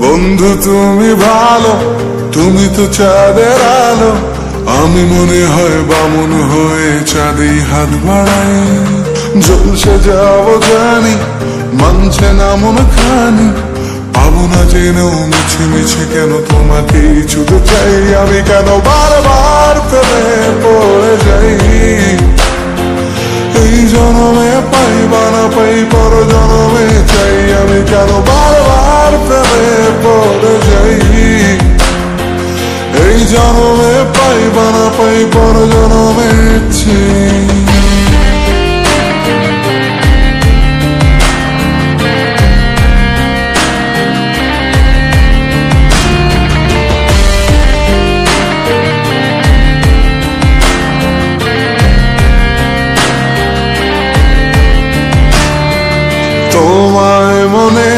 বন্ধু তুমি ভালো, তুমি তো চাঁদের আলো, আমি মনে হয় বামন হয়ে চাঁদেই হাত বাড়াই। জলসে যাবো জানি, মানছে না মন খানি, পাবো না জেনেও মিছে মিছে কেন তোমাকে ছুতে চাই। আমি কেন বারবার প্রেমে পড়ে যাই, এই জনমে পাই বা না পাই পর জনমে চাই। আমি কেন বারবার প্রেমে পড়ে যাই, এই জনমে পাই বা না পাই পর জনমে চাই। তোমায় মনে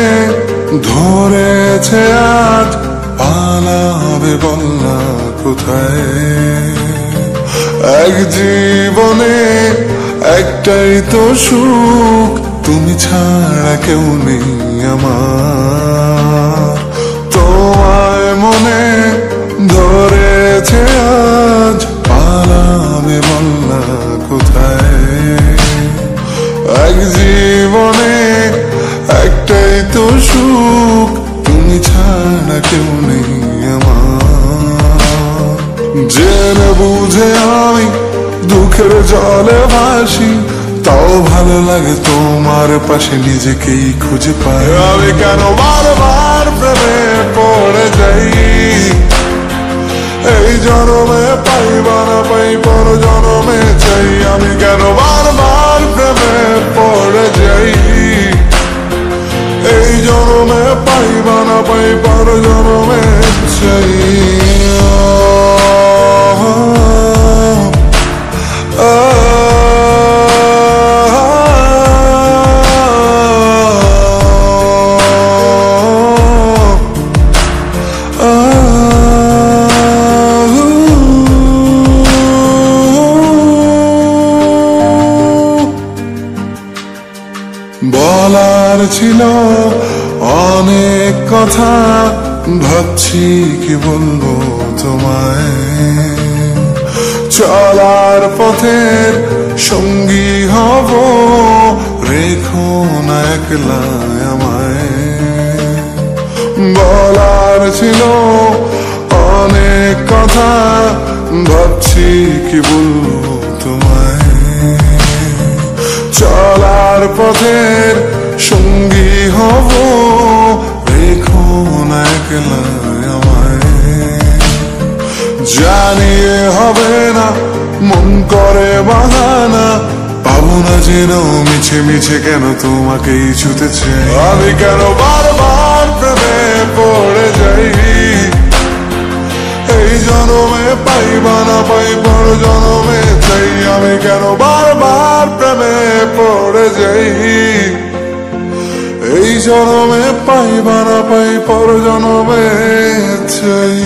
ধরেছে আজ, পালাবে বলনা কোথায়। এক জীবনে একটাই তো সুখ, তুমি ছাড়া কেউ নেই আমার। তোমায় মনে ধরেছে আজ, পালাবে বলনা কোথায়। এক জীবনে একটাই তো সুখ, তুমি ছাড়া কেউ নেই আমার। জেনে বুঝে আমি দুঃখের জলে ভাসি, তাও ভালো লাগে তোমার পাশে নিজেকেই খুঁজে পাই। আমি কেন বারবার প্রেমে পড়ে যাই, এই জনমে পাই বা না পাই পর জনমে চাই। আমি কেন বারবার প্রেমে পড়ে যাই, এই জনমে পাই বা না পাই পর জনমে চাই। বলার ছিল অনেক কথা, ভাবছি কি বলবো তোমায়। চলার পথের সঙ্গী হব, রেখো না একলা আমায়। বলার ছিল অনেক কথা, ভাবছি কি বলবো তোমায়। চলার পথের সঙ্গী হব, রেখো না একলা আমায়। জানিয়ে হবে না মন করে বাহানা, পাবো না যেন মিছে মিছে কেন তোমাকেই ছুতে চাই। আমি কেন বারবার প্রেমে পড়ে যাই, এই জনমে পাই বা না পাই পর জনমে চাই। আমি কেন বারবার প্রেমে পড়ে যাই, এই জনমে পাই বা না পাই পর জনমে চাই।